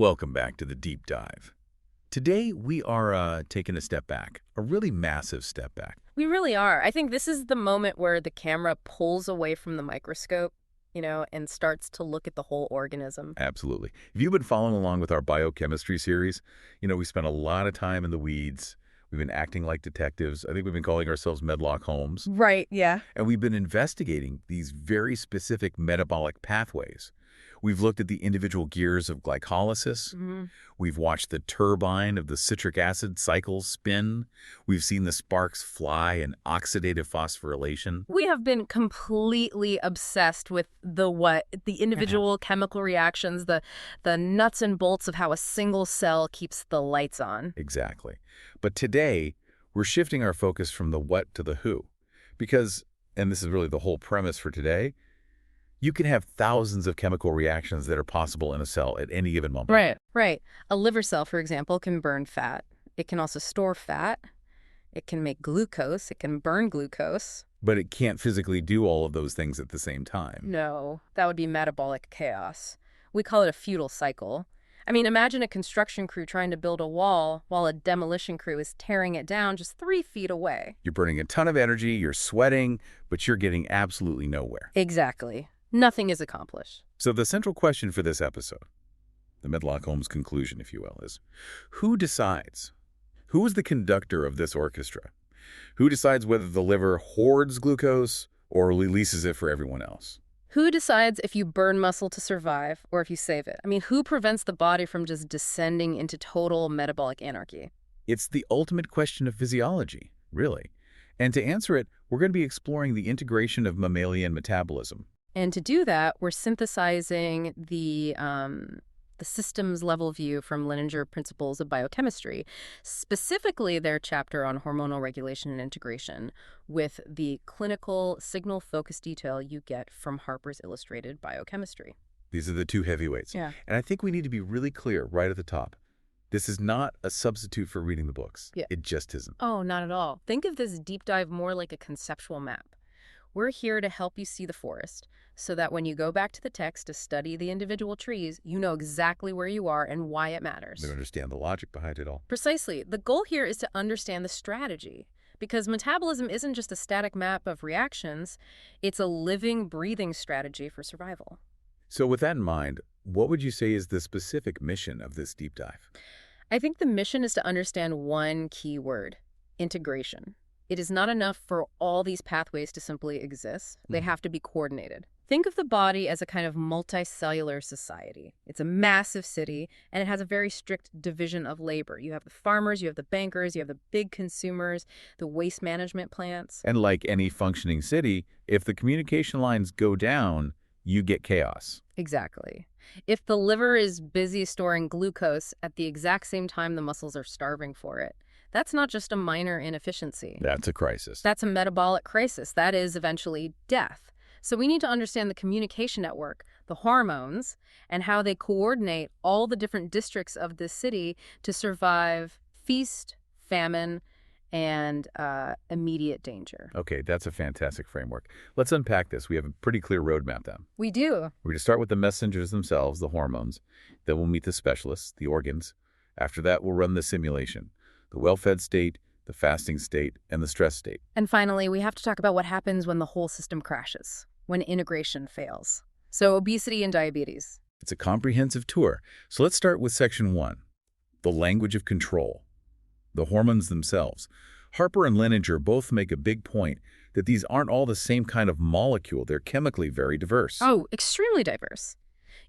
Welcome back to the deep dive. Today we are taking a step back, a really massive step back. We really are. I think this is the moment where the camera pulls away from the microscope, and starts to look at the whole organism. Absolutely. If you've been following along with our biochemistry series, we spent a lot of time in the weeds. We've been acting like detectives. I think we've been calling ourselves Medlock Holmes. Right, yeah. And we've been investigating these very specific metabolic pathways. We've looked at the individual gears of glycolysis. We've watched the turbine of the citric acid cycles spin. We've seen the sparks fly in oxidative phosphorylation. We have been completely obsessed with the individual chemical reactions, the nuts and bolts of how a single cell keeps the lights on. Exactly. But today, we're shifting our focus from the what to the who. Because, and this is really the whole premise for today, you can have thousands of chemical reactions that are possible in a cell at any given moment. Right. A liver cell, for example, can burn fat. It can also store fat. It can make glucose. It can burn glucose. But it can't physically do all of those things at the same time. No, that would be metabolic chaos. We call it a futile cycle. I mean, imagine a construction crew trying to build a wall while a demolition crew is tearing it down just 3 feet away. You're burning a ton of energy, you're sweating, but you're getting absolutely nowhere. Exactly. Nothing is accomplished. So the central question for this episode, the Medlock Holmes conclusion, if you will, is who decides? Who is the conductor of this orchestra? Who decides whether the liver hoards glucose or releases it for everyone else? Who decides if you burn muscle to survive or if you save it? I mean, who prevents the body from just descending into total metabolic anarchy? It's the ultimate question of physiology, really. And to answer it, we're going to be exploring the integration of mammalian metabolism. And to do that, we're synthesizing the systems-level view from Linenger Principles of Biochemistry, specifically their chapter on hormonal regulation and integration, with the clinical signal-focused detail you get from Harper's Illustrated Biochemistry. These are the two heavyweights. Yeah. And I think we need to be really clear right at the top. This is not a substitute for reading the books. Yeah. It just isn't. Oh, not at all. Think of this deep dive more like a conceptual map. We're here to help you see the forest so that when you go back to the text to study the individual trees, you know exactly where you are and why it matters. You understand the logic behind it all. Precisely. The goal here is to understand the strategy, because metabolism isn't just a static map of reactions, it's a living, breathing strategy for survival. So with that in mind, what would you say is the specific mission of this deep dive? I think the mission is to understand one key word: integration. It is not enough for all these pathways to simply exist. They have to be coordinated. Think of the body as a kind of multicellular society. It's a massive city, and it has a very strict division of labor. You have the farmers, you have the bankers, you have the big consumers, the waste management plants. And like any functioning city, if the communication lines go down, you get chaos. Exactly. If the liver is busy storing glucose at the exact same time the muscles are starving for it, that's not just a minor inefficiency. That's a crisis. That's a metabolic crisis. That is eventually death. So we need to understand the communication network, the hormones, and how they coordinate all the different districts of this city to survive feast, famine, and immediate danger. Okay, that's a fantastic framework. Let's unpack this. We have a pretty clear roadmap then. We do. We're going to start with the messengers themselves, the hormones. Then we'll meet the specialists, the organs. After that, we'll run the simulation. The well-fed state, the fasting state, and the stress state. And finally, we have to talk about what happens when the whole system crashes, when integration fails. So obesity and diabetes. It's a comprehensive tour. So let's start with section 1, the language of control, the hormones themselves. Harper and Linenger both make a big point that these aren't all the same kind of molecule. They're chemically very diverse. Oh, extremely diverse.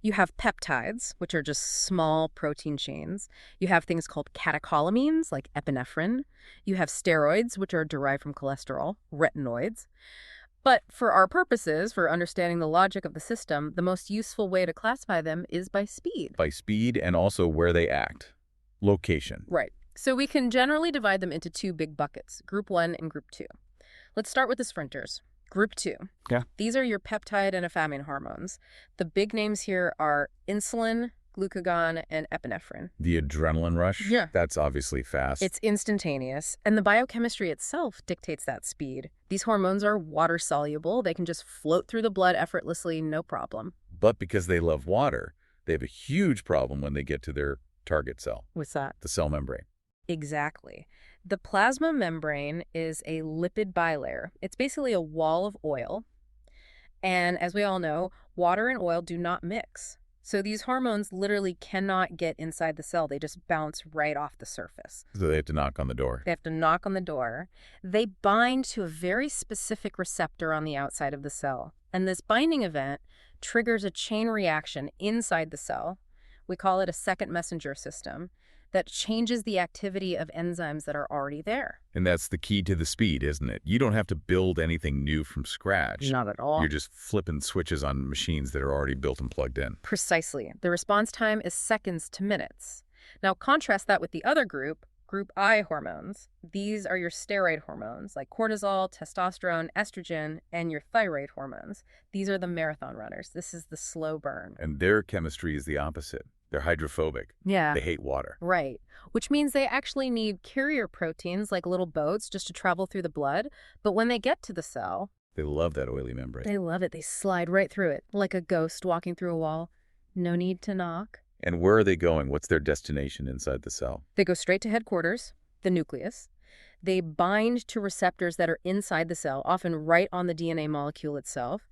You have peptides, which are just small protein chains. You have things called catecholamines, like epinephrine. You have steroids, which are derived from cholesterol, retinoids. But for our purposes, for understanding the logic of the system, the most useful way to classify them is by speed. By speed and also where they act. Location. Right. So we can generally divide them into 2 big buckets, group 1 and group 2. Let's start with the sprinters. Group 2. Yeah. These are your peptide and affamine hormones. The big names here are insulin, glucagon, and epinephrine. The adrenaline rush? Yeah. That's obviously fast. It's instantaneous, and the biochemistry itself dictates that speed. These hormones are water-soluble. They can just float through the blood effortlessly, no problem. But because they love water, They have a huge problem when they get to their target cell, What's that? the cell membrane. Exactly. The plasma membrane is a lipid bilayer. It's basically a wall of oil. And as we all know, water and oil do not mix. So these hormones literally cannot get inside the cell. They just bounce right off the surface. So they have to knock on the door. They have to knock on the door. They bind to a very specific receptor on the outside of the cell. And this binding event triggers a chain reaction inside the cell. We call it a second messenger system that changes the activity of enzymes that are already there. And that's the key to the speed, isn't it? You don't have to build anything new from scratch. Not at all. You're just flipping switches on machines that are already built and plugged in. Precisely. The response time is seconds to minutes. Now contrast that with the other group, Group I hormones. These are your steroid hormones like cortisol, testosterone, estrogen, and your thyroid hormones. These are the marathon runners. This is the slow burn. And their chemistry is the opposite. They're hydrophobic. Yeah. They hate water. Right. Which means they actually need carrier proteins like little boats just to travel through the blood. But when they get to the cell, They love that oily membrane. they love it. They slide right through it like a ghost walking through a wall. No need to knock. And where are they going? What's their destination inside the cell? They go straight to headquarters, the nucleus. They bind to receptors that are inside the cell, often right on the DNA molecule itself.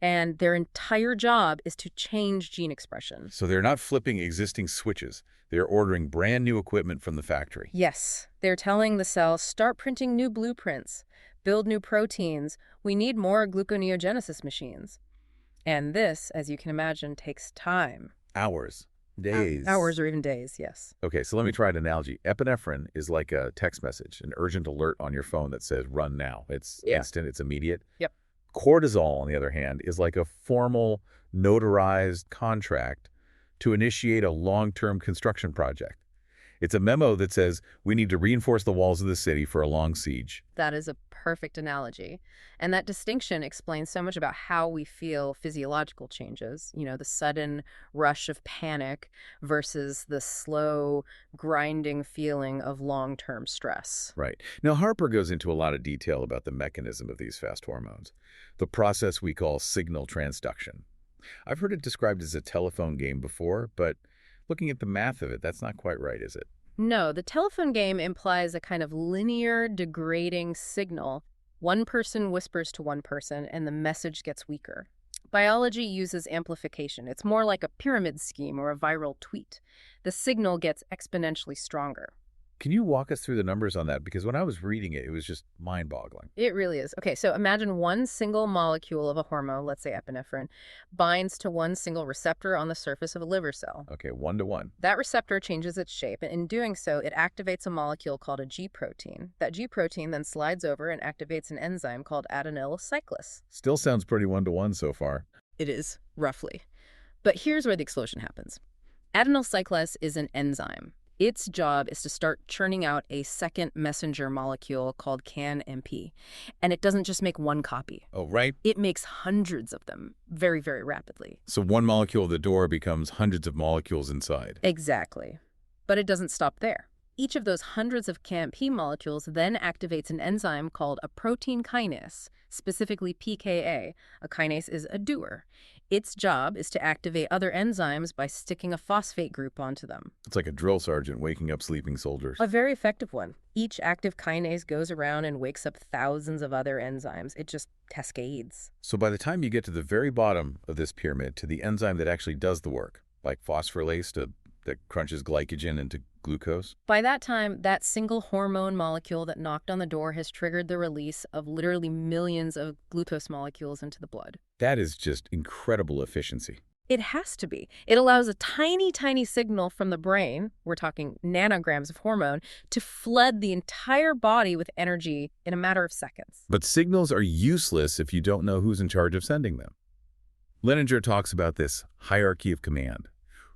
And their entire job is to change gene expression. So they're not flipping existing switches. They're ordering brand new equipment from the factory. Yes, they're telling the cell, start printing new blueprints, build new proteins. We need more gluconeogenesis machines. And this, as you can imagine, takes time. Hours. Days. Hours or even days, yes. Okay, so let me try an analogy. Epinephrine is like a text message, an urgent alert on your phone that says, run now. It's instant, it's immediate. Yep. Cortisol, on the other hand, is like a formal, notarized contract to initiate a long-term construction project. It's a memo that says, we need to reinforce the walls of the city for a long siege. That is a perfect analogy. And that distinction explains so much about how we feel physiological changes, you know, the sudden rush of panic versus the slow, grinding feeling of long-term stress. Right. Now, Harper goes into a lot of detail about the mechanism of these fast hormones, the process we call signal transduction. I've heard it described as a telephone game before, but looking at the math of it, that's not quite right, is it? No, the telephone game implies a kind of linear, degrading signal. One person whispers to one person, and the message gets weaker. Biology uses amplification. It's more like a pyramid scheme or a viral tweet. The signal gets exponentially stronger. Can you walk us through the numbers on that? Because when I was reading it, it was just mind-boggling. It really is. Okay, so imagine one single molecule of a hormone, let's say epinephrine, binds to one single receptor on the surface of a liver cell. Okay, 1 to 1. That receptor changes its shape, and in doing so, it activates a molecule called a G protein. That G protein then slides over and activates an enzyme called adenyl cyclase. Still sounds pretty 1 to 1 so far. It is, roughly. But here's where the explosion happens. Adenyl cyclase is an enzyme. Its job is to start churning out a second messenger molecule called CAN-MP. And it doesn't just make one copy. Oh, right. It makes hundreds of them very, very rapidly. So one molecule at the door becomes hundreds of molecules inside. Exactly. But it doesn't stop there. Each of those hundreds of CAN-P molecules then activates an enzyme called a protein kinase, specifically pKa. A kinase is a doer. Its job is to activate other enzymes by sticking a phosphate group onto them. It's like a drill sergeant waking up sleeping soldiers. A very effective one. Each active kinase goes around and wakes up thousands of other enzymes. It just cascades. So by the time you get to the very bottom of this pyramid, to the enzyme that actually does the work, like phosphorylase that crunches glycogen into glucose? By that time, that single hormone molecule that knocked on the door has triggered the release of literally millions of glucose molecules into the blood. That is just incredible efficiency. It has to be. It allows a tiny, tiny signal from the brain, we're talking nanograms of hormone, to flood the entire body with energy in a matter of seconds. But signals are useless if you don't know who's in charge of sending them. Leninger talks about this hierarchy of command.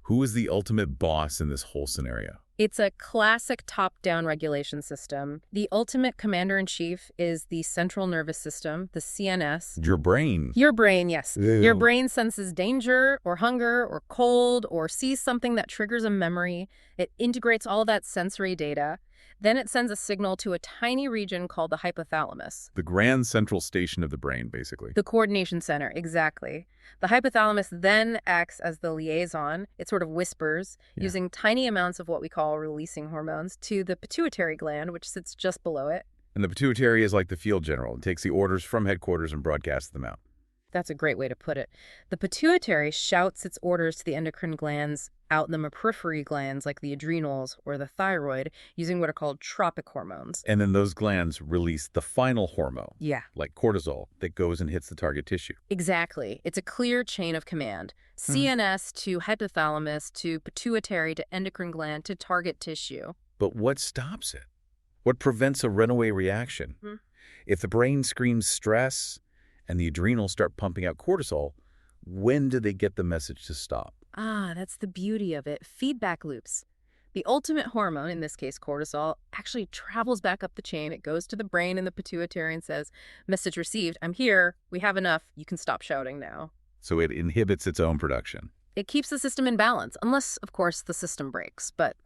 Who is the ultimate boss in this whole scenario? It's a classic top-down regulation system. The ultimate commander-in-chief is the central nervous system, the CNS. Your brain. Your brain, yes. Ew. Your brain senses danger or hunger or cold or sees something that triggers a memory. It integrates all that sensory data. Then it sends a signal to a tiny region called the hypothalamus. The grand central station of the brain, basically. The coordination center, exactly. The hypothalamus then acts as the liaison. It sort of whispers, using tiny amounts of what we call releasing hormones, to the pituitary gland, which sits just below it. And the pituitary is like the field general. It takes the orders from headquarters and broadcasts them out. That's a great way to put it. The pituitary shouts its orders to the endocrine glands out in the periphery glands like the adrenals or the thyroid using what are called tropic hormones. And then those glands release the final hormone, Yeah. like cortisol, that goes and hits the target tissue. Exactly. It's a clear chain of command. CNS to hypothalamus to pituitary to endocrine gland to target tissue. But what stops it? What prevents a runaway reaction? If the brain screams stress and the adrenals start pumping out cortisol, when do they get the message to stop? That's the beauty of it. Feedback loops. The ultimate hormone, in this case cortisol, actually travels back up the chain. It goes to the brain and the pituitary and says, message received, I'm here, we have enough, you can stop shouting now. So it inhibits its own production. It keeps the system in balance, unless, of course, the system breaks. But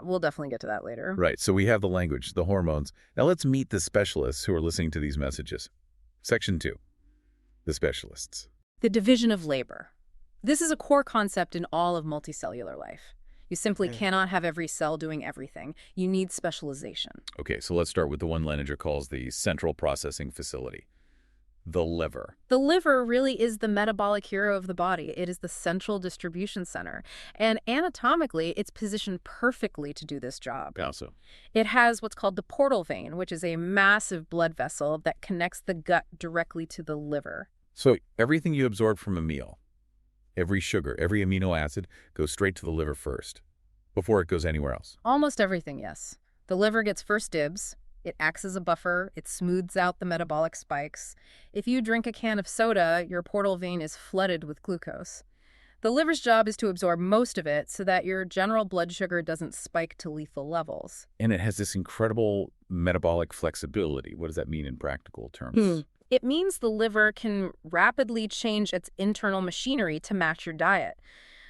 we'll definitely get to that later. Right, so we have the language, the hormones. Now let's meet the specialists who are listening to these messages. Section 2. The specialists. The division of labor. This is a core concept in all of multicellular life. You simply cannot have every cell doing everything. You need specialization. Okay, so let's start with the one Leninger calls the central processing facility. The liver. The liver really is the metabolic hero of the body. It is the central distribution center. And anatomically, it's positioned perfectly to do this job. How so? It has what's called the portal vein, which is a massive blood vessel that connects the gut directly to the liver. So everything you absorb from a meal, every sugar, every amino acid, goes straight to the liver first, before it goes anywhere else. Almost everything, yes. The liver gets first dibs. It acts as a buffer. It smooths out the metabolic spikes. If you drink a can of soda, your portal vein is flooded with glucose. The liver's job is to absorb most of it so that your general blood sugar doesn't spike to lethal levels. And it has this incredible metabolic flexibility. What does that mean in practical terms? It means the liver can rapidly change its internal machinery to match your diet.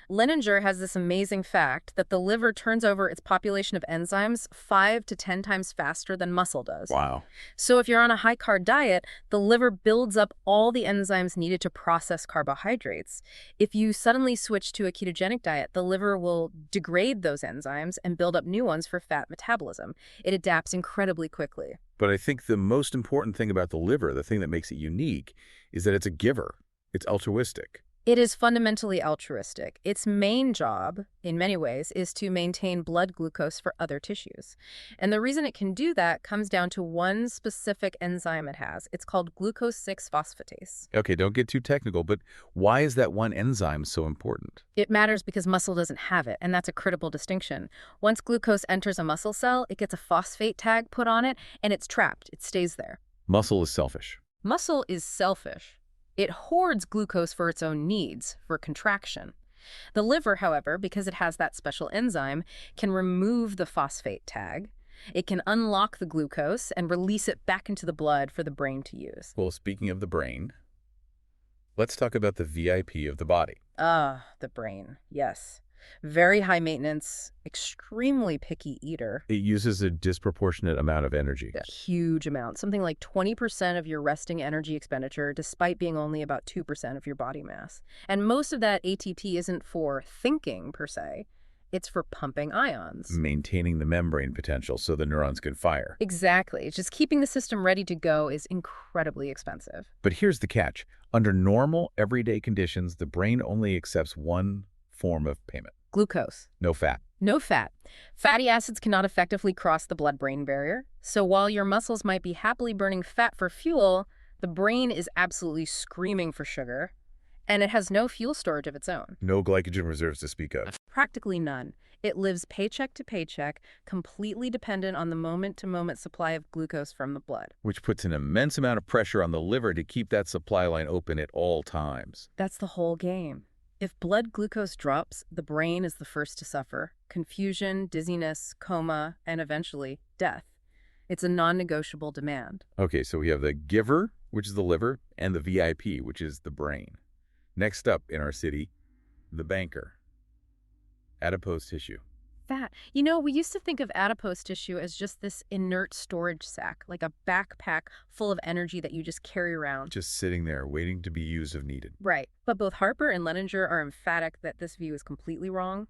Leninger has this amazing fact that the liver turns over its population of enzymes 5 to 10 times faster than muscle does. Wow. So if you're on a high-carb diet, the liver builds up all the enzymes needed to process carbohydrates. If you suddenly switch to a ketogenic diet, the liver will degrade those enzymes and build up new ones for fat metabolism. It adapts incredibly quickly. But I think the most important thing about the liver, the thing that makes it unique, is that it's a giver. It's altruistic. It is fundamentally altruistic. Its main job, in many ways, is to maintain blood glucose for other tissues. And the reason it can do that comes down to one specific enzyme it has. It's called glucose-6-phosphatase. Okay, don't get too technical, but why is that one enzyme so important? It matters because muscle doesn't have it, and that's a critical distinction. Once glucose enters a muscle cell, it gets a phosphate tag put on it, and it's trapped. It stays there. Muscle is selfish. Muscle is selfish. It hoards glucose for its own needs, for contraction. The liver, however, because it has that special enzyme, can remove the phosphate tag. It can unlock the glucose and release it back into the blood for the brain to use. Well, speaking of the brain, let's talk about the VIP of the body. The brain, yes. Very high maintenance, extremely picky eater. It uses a disproportionate amount of energy. A huge amount, something like 20% of your resting energy expenditure, despite being only about 2% of your body mass. And most of that ATP isn't for thinking, per se. It's for pumping ions. Maintaining the membrane potential so the neurons can fire. Exactly. Just keeping the system ready to go is incredibly expensive. But here's the catch. Under normal, everyday conditions, the brain only accepts one form of payment. Glucose. No fat. No fat. Fatty acids cannot effectively cross the blood-brain barrier. So while your muscles might be happily burning fat for fuel, the brain is absolutely screaming for sugar, and it has no fuel storage of its own. No glycogen reserves to speak of. Practically none. It lives paycheck to paycheck, completely dependent on the moment-to-moment supply of glucose from the blood. Which puts an immense amount of pressure on the liver to keep that supply line open at all times. That's the whole game. If blood glucose drops, the brain is the first to suffer. Confusion, dizziness, coma, and eventually death. It's a non-negotiable demand. Okay, so we have the giver, which is the liver, and the VIP, which is the brain. Next up in our city, the banker. Adipose tissue. fat. We used to think of adipose tissue as just this inert storage sac, like a backpack full of energy that you just carry around. Just sitting there, waiting to be used if needed. Right. But both Harper and Leninger are emphatic that this view is completely wrong.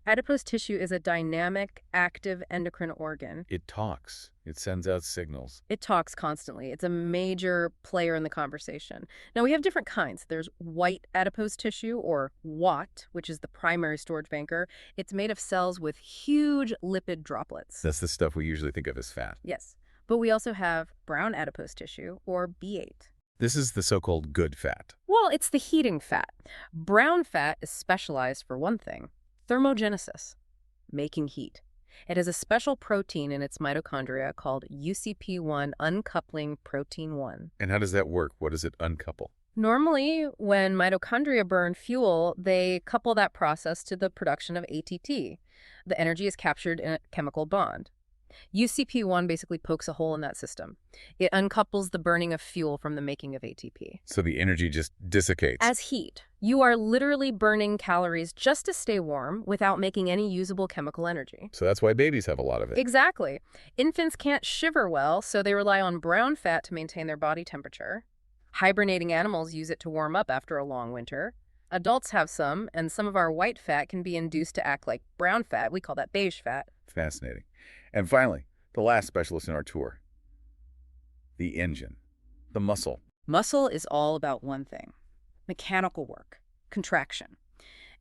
Adipose tissue is a dynamic, active endocrine organ. It talks. It sends out signals. It talks constantly. It's a major player in the conversation. Now, we have different kinds. There's white adipose tissue, or WAT, which is the primary storage banker. It's made of cells with huge lipid droplets. That's the stuff we usually think of as fat. Yes. But we also have brown adipose tissue, or B8. This is the so-called good fat. Well, it's the heating fat. Brown fat is specialized for one thing: thermogenesis, making heat. It has a special protein in its mitochondria called UCP1 uncoupling protein 1. And how does that work? What does it uncouple? Normally, when mitochondria burn fuel, they couple that process to the production of ATP. The energy is captured in a chemical bond. UCP1 basically pokes a hole in that system. It uncouples the burning of fuel from the making of ATP. So the energy just desiccates. As heat, you are literally burning calories just to stay warm without making any usable chemical energy. So that's why babies have a lot of it. Exactly. Infants can't shiver well, so they rely on brown fat to maintain their body temperature. Hibernating animals use it to warm up after a long winter. Adults have some, and some of our white fat can be induced to act like brown fat. We call that beige fat. Fascinating. And finally, the last specialist in our tour, the engine, the muscle. Muscle is all about one thing: mechanical work, contraction.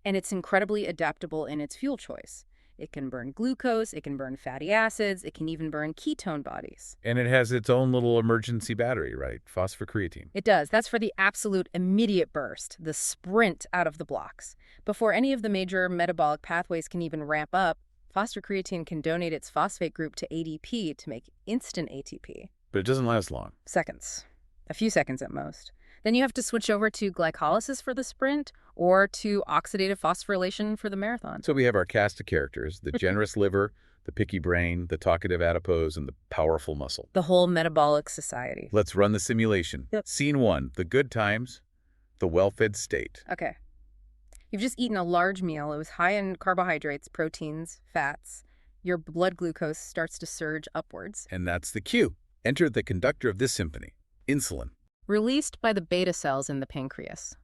And it's incredibly adaptable in its fuel choice. It can burn glucose, it can burn fatty acids, it can even burn ketone bodies. And it has its own little emergency battery, right? Phosphocreatine. It does. That's for the absolute immediate burst, the sprint out of the blocks. Before any of the major metabolic pathways can even ramp up, phosphocreatine can donate its phosphate group to ADP to make instant ATP. But it doesn't last long. Seconds. A few seconds at most. Then you have to switch over to glycolysis for the sprint or to oxidative phosphorylation for the marathon. So we have our cast of characters: the generous liver, the picky brain, the talkative adipose, and the powerful muscle. The whole metabolic society. Let's run the simulation. Yep. Scene 1, the good times, the well-fed state. Okay. You've just eaten a large meal. It was high in carbohydrates, proteins, fats. Your blood glucose starts to surge upwards. And that's the cue. Enter the conductor of this symphony, insulin. Released by the beta cells in the pancreas.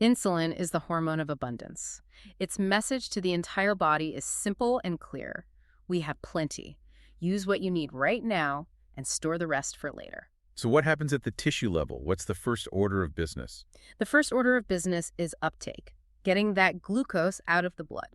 Insulin is the hormone of abundance. Its message to the entire body is simple and clear. We have plenty. Use what you need right now and store the rest for later. So what happens at the tissue level? What's the first order of business? The first order of business is uptake, getting that glucose out of the blood.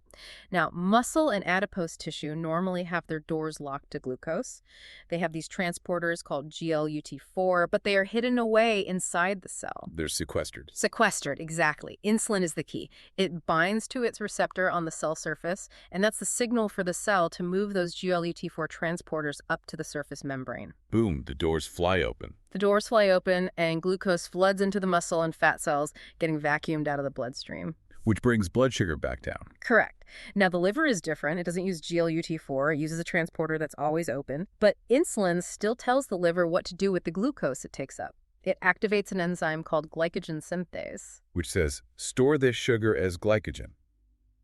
Now, muscle and adipose tissue normally have their doors locked to glucose. They have these transporters called GLUT4, but they are hidden away inside the cell. They're sequestered. Sequestered, exactly. Insulin is the key. It binds to its receptor on the cell surface, and that's the signal for the cell to move those GLUT4 transporters up to the surface membrane. Boom, the doors fly open. The doors fly open, and glucose floods into the muscle and fat cells, getting vacuumed out of the bloodstream. Which brings blood sugar back down. Correct. Now, the liver is different. It doesn't use GLUT4. It uses a transporter that's always open. But insulin still tells the liver what to do with the glucose it takes up. It activates an enzyme called glycogen synthase. Which says, store this sugar as glycogen.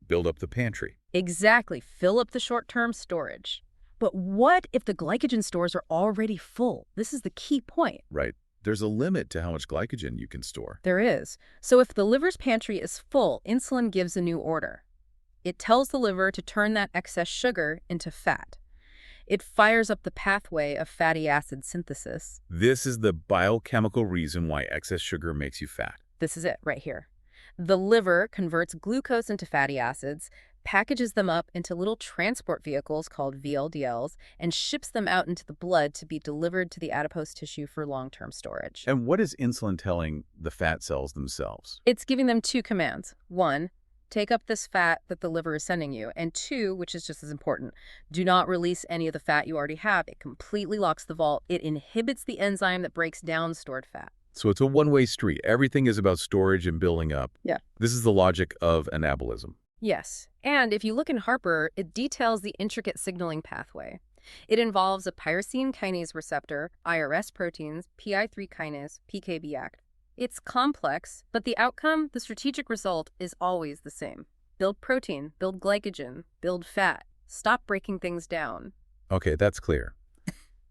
Build up the pantry. Exactly. Fill up the short-term storage. But what if the glycogen stores are already full? This is the key point. Right. There's a limit to how much glycogen you can store. There is. So if the liver's pantry is full, insulin gives a new order. It tells the liver to turn that excess sugar into fat. It fires up the pathway of fatty acid synthesis. This is the biochemical reason why excess sugar makes you fat. This is it right here. The liver converts glucose into fatty acids, packages them up into little transport vehicles called VLDLs, and ships them out into the blood to be delivered to the adipose tissue for long-term storage. And what is insulin telling the fat cells themselves? It's giving them two commands. One, take up this fat that the liver is sending you. And two, which is just as important, do not release any of the fat you already have. It completely locks the vault. It inhibits the enzyme that breaks down stored fat. So it's a one-way street. Everything is about storage and building up. Yeah. This is the logic of anabolism. Yes. And if you look in Harper, it details the intricate signaling pathway. It involves a pyrosine kinase receptor, IRS proteins, PI3 kinase, PKB act. It's complex, but the outcome, the strategic result, is always the same. Build protein, build glycogen, build fat. Stop breaking things down. Okay, that's clear.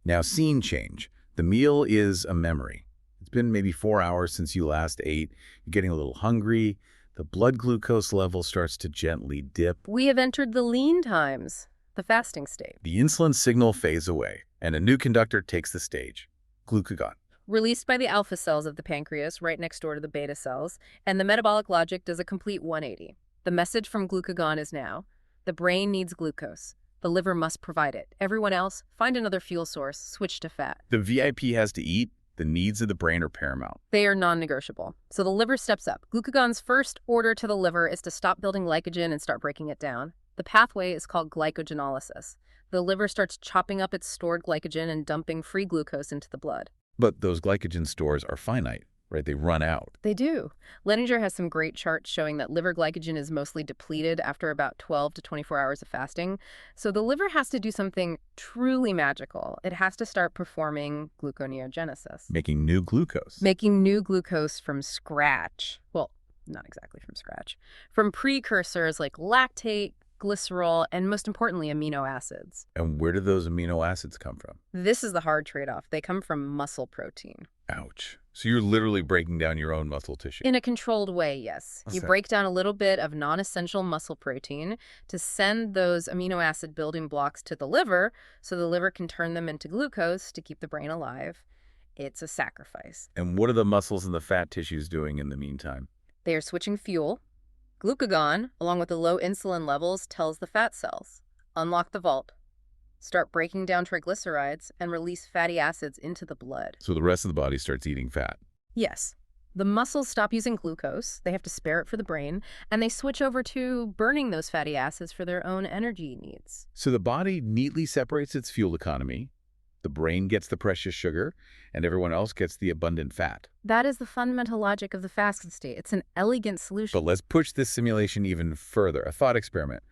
Now, scene change. The meal is a memory. It's been maybe 4 hours since you last ate. You're getting a little hungry. The blood glucose level starts to gently dip. We have entered the lean times, the fasting state. The insulin signal fades away, and a new conductor takes the stage, glucagon. Released by the alpha cells of the pancreas right next door to the beta cells, and the metabolic logic does a complete 180. The message from glucagon is now, the brain needs glucose. The liver must provide it. Everyone else, find another fuel source, switch to fat. The VIP has to eat. The needs of the brain are paramount. They are non-negotiable. So the liver steps up. Glucagon's first order to the liver is to stop building glycogen and start breaking it down. The pathway is called glycogenolysis. The liver starts chopping up its stored glycogen and dumping free glucose into the blood. But those glycogen stores are finite, right? They run out. They do. Leninger has some great charts showing that liver glycogen is mostly depleted after about 12 to 24 hours of fasting. So the liver has to do something truly magical. It has to start performing gluconeogenesis. Making new glucose. Making new glucose from scratch. Well, not exactly from scratch. From precursors like lactate, glycerol, and most importantly, amino acids. And where do those amino acids come from? This is the hard trade-off. They come from muscle protein. Ouch. So you're literally breaking down your own muscle tissue. In a controlled way, yes. You break down a little bit of non-essential muscle protein to send those amino acid building blocks to the liver so the liver can turn them into glucose to keep the brain alive. It's a sacrifice. And what are the muscles and the fat tissues doing in the meantime? They are switching fuel. Glucagon, along with the low insulin levels, tells the fat cells, unlock the vault, start breaking down triglycerides, and release fatty acids into the blood. So the rest of the body starts eating fat. Yes. The muscles stop using glucose, they have to spare it for the brain, and they switch over to burning those fatty acids for their own energy needs. So the body neatly separates its fuel economy, the brain gets the precious sugar, and everyone else gets the abundant fat. That is the fundamental logic of the fasted state. It's an elegant solution. But let's push this simulation even further. A thought experiment.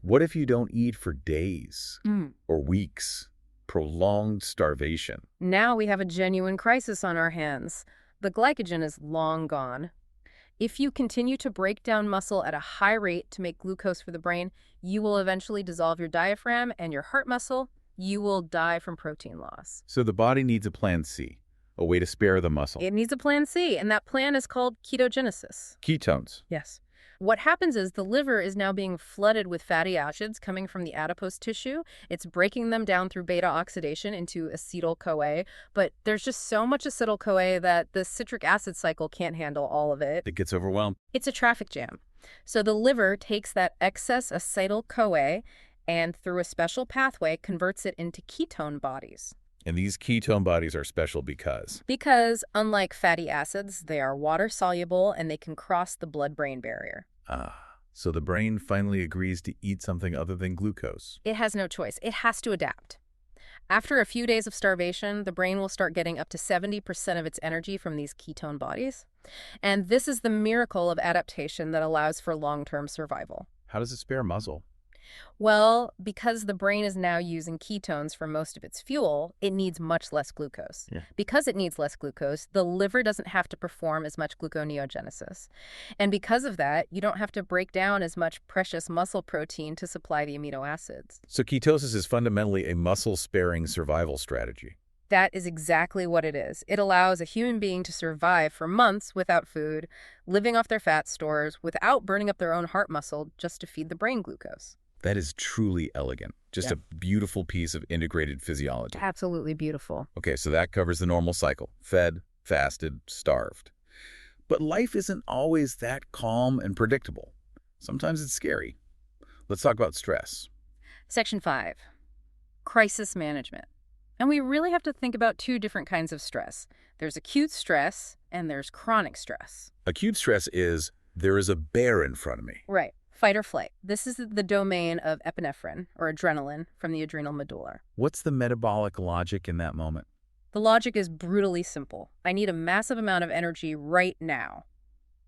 What if you don't eat for days or weeks? Prolonged starvation. Now we have a genuine crisis on our hands. The glycogen is long gone. If you continue to break down muscle at a high rate to make glucose for the brain, you will eventually dissolve your diaphragm and your heart muscle. You will die from protein loss. So the body needs a plan C, a way to spare the muscle. It needs a plan C, and that plan is called ketogenesis. Ketones. Yes. What happens is the liver is now being flooded with fatty acids coming from the adipose tissue. It's breaking them down through beta oxidation into acetyl-CoA, but there's just so much acetyl-CoA that the citric acid cycle can't handle all of it. It gets overwhelmed. It's a traffic jam. So the liver takes that excess acetyl-CoA and through a special pathway converts it into ketone bodies. And these ketone bodies are special because? Because, unlike fatty acids, they are water-soluble and they can cross the blood-brain barrier. So the brain finally agrees to eat something other than glucose. It has no choice. It has to adapt. After a few days of starvation, the brain will start getting up to 70% of its energy from these ketone bodies. And this is the miracle of adaptation that allows for long-term survival. How does it spare muscle? Well, because the brain is now using ketones for most of its fuel, it needs much less glucose. Because it needs less glucose, the liver doesn't have to perform as much gluconeogenesis. And because of that, you don't have to break down as much precious muscle protein to supply the amino acids. So ketosis is fundamentally a muscle-sparing survival strategy. That is exactly what it is. It allows a human being to survive for months without food, living off their fat stores, without burning up their own heart muscle just to feed the brain glucose. That is truly elegant. Just a beautiful piece of integrated physiology. Absolutely beautiful. Okay, so that covers the normal cycle. Fed, fasted, starved. But life isn't always that calm and predictable. Sometimes it's scary. Let's talk about stress. Section 5, crisis management. And we really have to think about two different kinds of stress. There's acute stress and there's chronic stress. Acute stress is, there is a bear in front of me. Right. Fight or flight. This is the domain of epinephrine, or adrenaline, from the adrenal medulla. What's the metabolic logic in that moment? The logic is brutally simple. I need a massive amount of energy right now.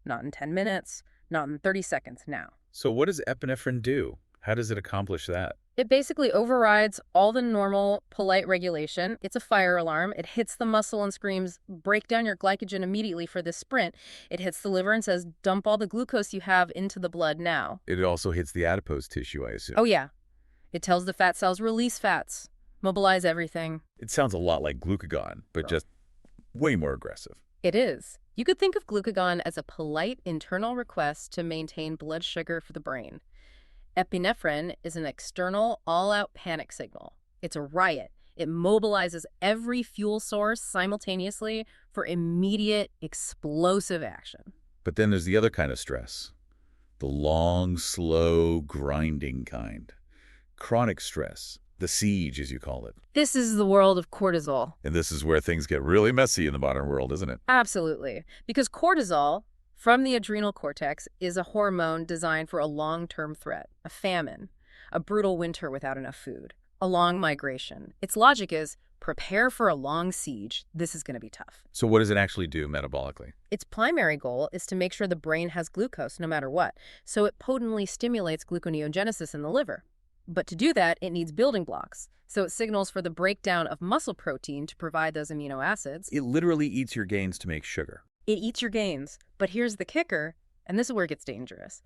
Not in 10 minutes, not in 30 seconds, now. So what does epinephrine do? How does it accomplish that? It basically overrides all the normal, polite regulation. It's a fire alarm. It hits the muscle and screams, break down your glycogen immediately for this sprint. It hits the liver and says, dump all the glucose you have into the blood now. It also hits the adipose tissue, I assume. Oh, yeah. It tells the fat cells release fats, mobilize everything. It sounds a lot like glucagon, but just way more aggressive. It is. You could think of glucagon as a polite internal request to maintain blood sugar for the brain. Epinephrine is an external, all-out panic signal. It's a riot. It mobilizes every fuel source simultaneously for immediate, explosive action. But then there's the other kind of stress. The long, slow, grinding kind. Chronic stress. The siege, as you call it. This is the world of cortisol. And this is where things get really messy in the modern world, isn't it? Absolutely. Because cortisol, from the adrenal cortex, is a hormone designed for a long-term threat, a famine, a brutal winter without enough food, a long migration. Its logic is, prepare for a long siege. This is going to be tough. So what does it actually do metabolically? Its primary goal is to make sure the brain has glucose no matter what, so it potently stimulates gluconeogenesis in the liver. But to do that, it needs building blocks. So it signals for the breakdown of muscle protein to provide those amino acids. It literally eats your gains to make sugar. It eats your gains. But here's the kicker, and this is where it gets dangerous.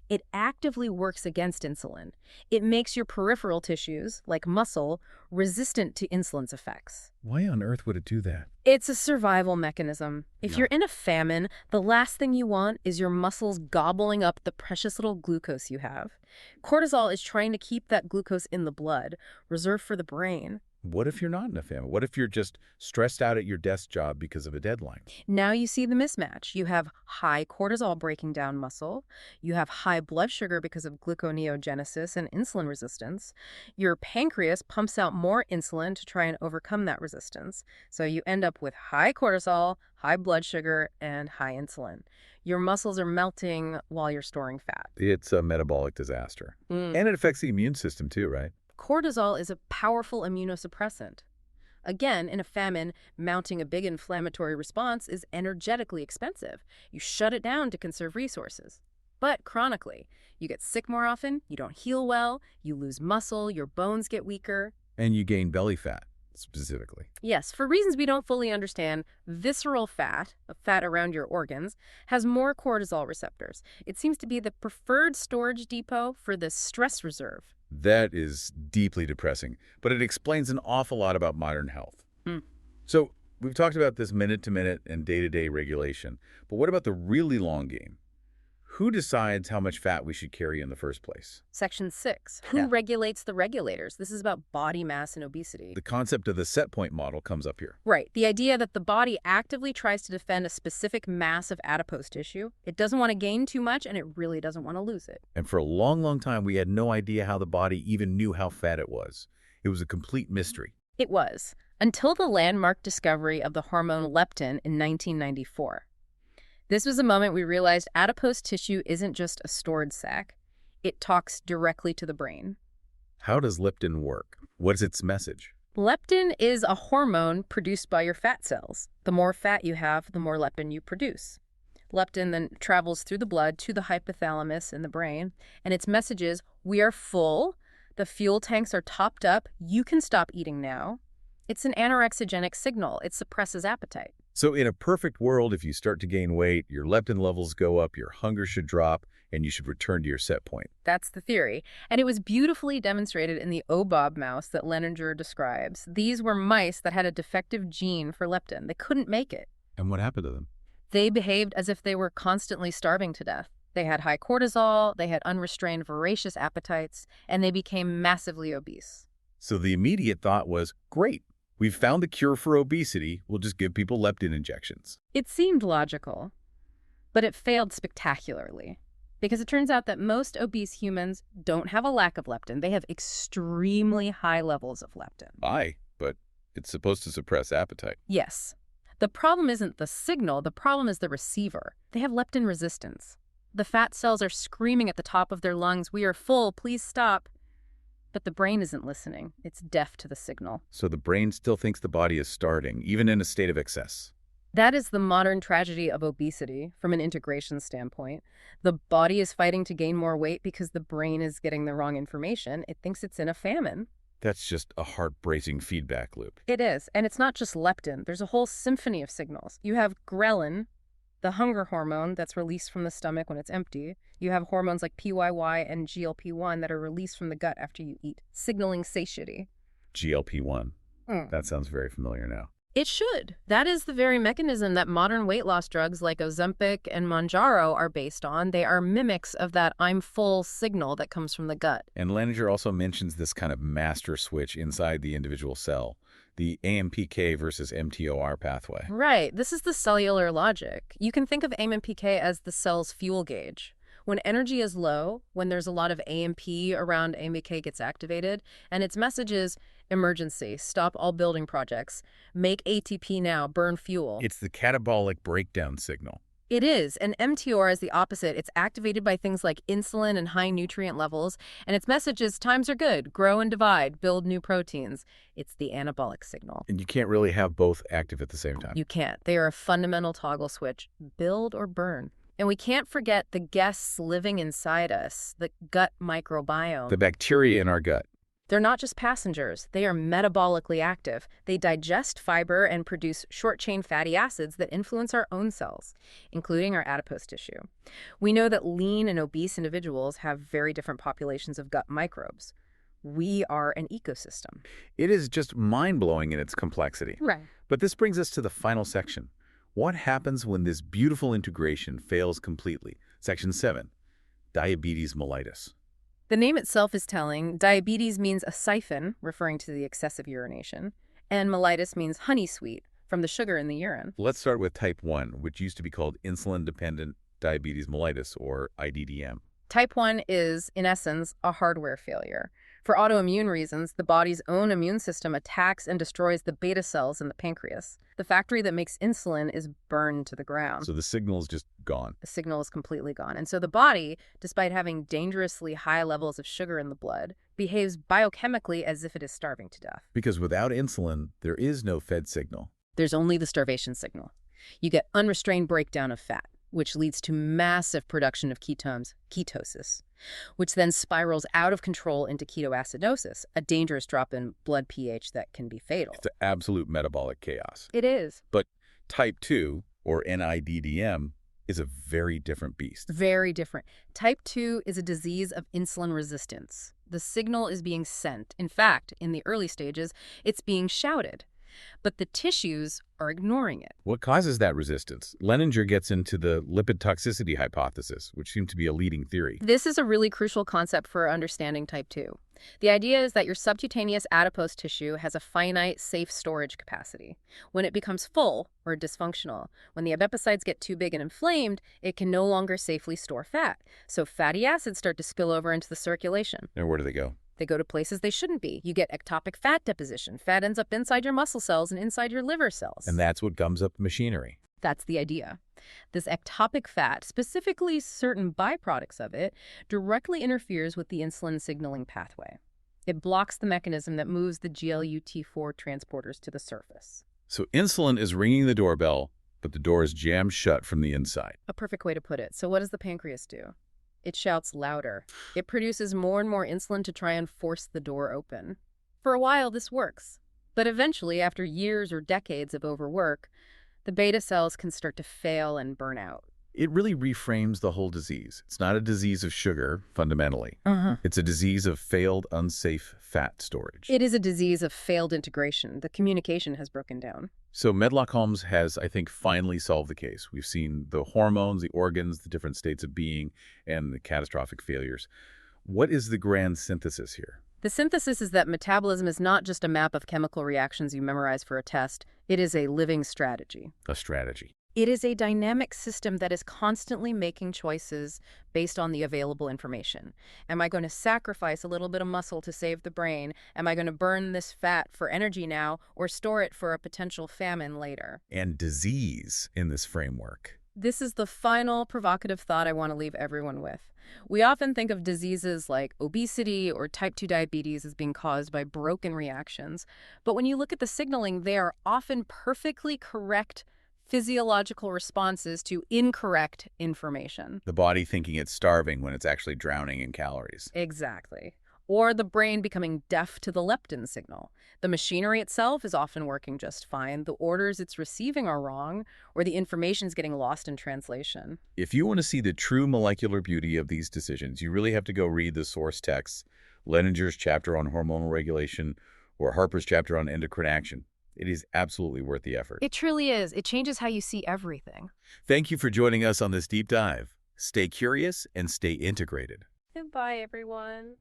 It actively works against insulin. It makes your peripheral tissues, like muscle, resistant to insulin's effects. Why on earth would it do that? It's a survival mechanism. If Yeah. you're in a famine, the last thing you want is your muscles gobbling up the precious little glucose you have. Cortisol is trying to keep that glucose in the blood, reserved for the brain. What if you're not in a famine? What if you're just stressed out at your desk job because of a deadline? Now you see the mismatch. You have high cortisol breaking down muscle. You have high blood sugar because of gluconeogenesis and insulin resistance. Your pancreas pumps out more insulin to try and overcome that resistance. So you end up with high cortisol, high blood sugar, and high insulin. Your muscles are melting while you're storing fat. It's a metabolic disaster. And it affects the immune system too, right? Cortisol is a powerful immunosuppressant. Again, in a famine, mounting a big inflammatory response is energetically expensive. You shut it down to conserve resources. But chronically, you get sick more often, you don't heal well, you lose muscle, your bones get weaker. And you gain belly fat, specifically. Yes, for reasons we don't fully understand, visceral fat, fat around your organs, has more cortisol receptors. It seems to be the preferred storage depot for the stress reserve. That is deeply depressing, but it explains an awful lot about modern health. Hmm. So we've talked about this minute-to-minute and day-to-day regulation, but what about the really long game? Who decides how much fat we should carry in the first place? Section 6. Who regulates the regulators? This is about body mass and obesity. The concept of the set point model comes up here. Right. The idea that the body actively tries to defend a specific mass of adipose tissue. It doesn't want to gain too much, and it really doesn't want to lose it. And for a long, long time, we had no idea how the body even knew how fat it was. It was a complete mystery. It was, until the landmark discovery of the hormone leptin in 1994. This was a moment we realized adipose tissue isn't just a stored sac. It talks directly to the brain. How does leptin work? What is its message? Leptin is a hormone produced by your fat cells. The more fat you have, the more leptin you produce. Leptin then travels through the blood to the hypothalamus in the brain, and its message is, we are full, the fuel tanks are topped up, you can stop eating now. It's an anorexigenic signal. It suppresses appetite. So in a perfect world, if you start to gain weight, your leptin levels go up, your hunger should drop, and you should return to your set point. That's the theory. And it was beautifully demonstrated in the OBOB mouse that Leninger describes. These were mice that had a defective gene for leptin. They couldn't make it. And what happened to them? They behaved as if they were constantly starving to death. They had high cortisol, they had unrestrained voracious appetites, and they became massively obese. So the immediate thought was, great, we've found the cure for obesity, we'll just give people leptin injections. It seemed logical, but it failed spectacularly. Because it turns out that most obese humans don't have a lack of leptin. They have extremely high levels of leptin. Aye, but it's supposed to suppress appetite. Yes. The problem isn't the signal, the problem is the receiver. They have leptin resistance. The fat cells are screaming at the top of their lungs, we are full, please stop. But the brain isn't listening. It's deaf to the signal. So the brain still thinks the body is starving, even in a state of excess. That is the modern tragedy of obesity from an integration standpoint. The body is fighting to gain more weight because the brain is getting the wrong information. It thinks it's in a famine. That's just a heart-bracing feedback loop. It is. And it's not just leptin. There's a whole symphony of signals. You have ghrelin, the hunger hormone that's released from the stomach when it's empty. You have hormones like PYY and GLP-1 that are released from the gut after you eat, signaling satiety. GLP-1. That sounds very familiar now. It should. That is the very mechanism that modern weight loss drugs like Ozempic and Mounjaro are based on. They are mimics of that I'm full signal that comes from the gut. And Leininger also mentions this kind of master switch inside the individual cell, the AMPK versus mTOR pathway. Right. This is the cellular logic. You can think of AMPK as the cell's fuel gauge. When energy is low, when there's a lot of AMP around, AMPK gets activated, and its message is emergency, stop all building projects, make ATP now, burn fuel. It's the catabolic breakdown signal. It is, and mTOR is the opposite. It's activated by things like insulin and high nutrient levels, and its message is times are good, grow and divide, build new proteins. It's the anabolic signal. And you can't really have both active at the same time. You can't. They are a fundamental toggle switch, build or burn. And we can't forget the guests living inside us, the gut microbiome. The bacteria in our gut. They're not just passengers. They are metabolically active. They digest fiber and produce short-chain fatty acids that influence our own cells, including our adipose tissue. We know that lean and obese individuals have very different populations of gut microbes. We are an ecosystem. It is just mind-blowing in its complexity. Right. But this brings us to the final section. What happens when this beautiful integration fails completely? Section 7, diabetes mellitus. The name itself is telling. Diabetes means a siphon, referring to the excessive urination, and mellitus means honey sweet, from the sugar in the urine. Let's start with type 1, which used to be called insulin-dependent diabetes mellitus, or IDDM. Type 1 is, in essence, a hardware failure. For autoimmune reasons, the body's own immune system attacks and destroys the beta cells in the pancreas. The factory that makes insulin is burned to the ground. So the signal is just gone. The signal is completely gone. And so the body, despite having dangerously high levels of sugar in the blood, behaves biochemically as if it is starving to death. Because without insulin, there is no fed signal. There's only the starvation signal. You get unrestrained breakdown of fat, which leads to massive production of ketones, ketosis, which then spirals out of control into ketoacidosis, a dangerous drop in blood pH that can be fatal. It's an absolute metabolic chaos. It is. But type 2, or NIDDM, is a very different beast. Very different. Type 2 is a disease of insulin resistance. The signal is being sent. In fact, in the early stages, it's being shouted. But the tissues are ignoring it. What causes that resistance? Leininger gets into the lipid toxicity hypothesis, which seemed to be a leading theory. This is a really crucial concept for understanding type 2. The idea is that your subcutaneous adipose tissue has a finite, safe storage capacity. When it becomes full or dysfunctional, when the adipocytes get too big and inflamed, it can no longer safely store fat. So fatty acids start to spill over into the circulation. And where do they go? They go to places they shouldn't be. You get ectopic fat deposition. Fat ends up inside your muscle cells and inside your liver cells. And that's what gums up machinery. That's the idea. This ectopic fat, specifically certain byproducts of it, directly interferes with the insulin signaling pathway. It blocks the mechanism that moves the GLUT4 transporters to the surface. So insulin is ringing the doorbell, but the door is jammed shut from the inside. A perfect way to put it. So what does the pancreas do? It shouts louder. It produces more and more insulin to try and force the door open. For a while, this works. But eventually, after years or decades of overwork, the beta cells can start to fail and burn out. It really reframes the whole disease. It's not a disease of sugar, fundamentally. It's a disease of failed, unsafe fat storage. It is a disease of failed integration. The communication has broken down. So Medlock Holmes has, I think, finally solved the case. We've seen the hormones, the organs, the different states of being, and the catastrophic failures. What is the grand synthesis here? The synthesis is that metabolism is not just a map of chemical reactions you memorize for a test. It is a living strategy. A strategy. It is a dynamic system that is constantly making choices based on the available information. Am I going to sacrifice a little bit of muscle to save the brain? Am I going to burn this fat for energy now or store it for a potential famine later? And disease in this framework. This is the final provocative thought I want to leave everyone with. We often think of diseases like obesity or type 2 diabetes as being caused by broken reactions. But when you look at the signaling, they are often perfectly correct physiological responses to incorrect information. The body thinking it's starving when it's actually drowning in calories. Exactly. or the brain becoming deaf to the leptin signal. The machinery itself is often working just fine. The orders it's receiving are wrong, or the information's getting lost in translation. If you want to see the true molecular beauty of these decisions, you really have to go read the source texts, Leninger's chapter on hormonal regulation, or Harper's chapter on endocrine action. It is absolutely worth the effort. It truly is. It changes how you see everything. Thank you for joining us on this deep dive. Stay curious and stay integrated. Goodbye, everyone.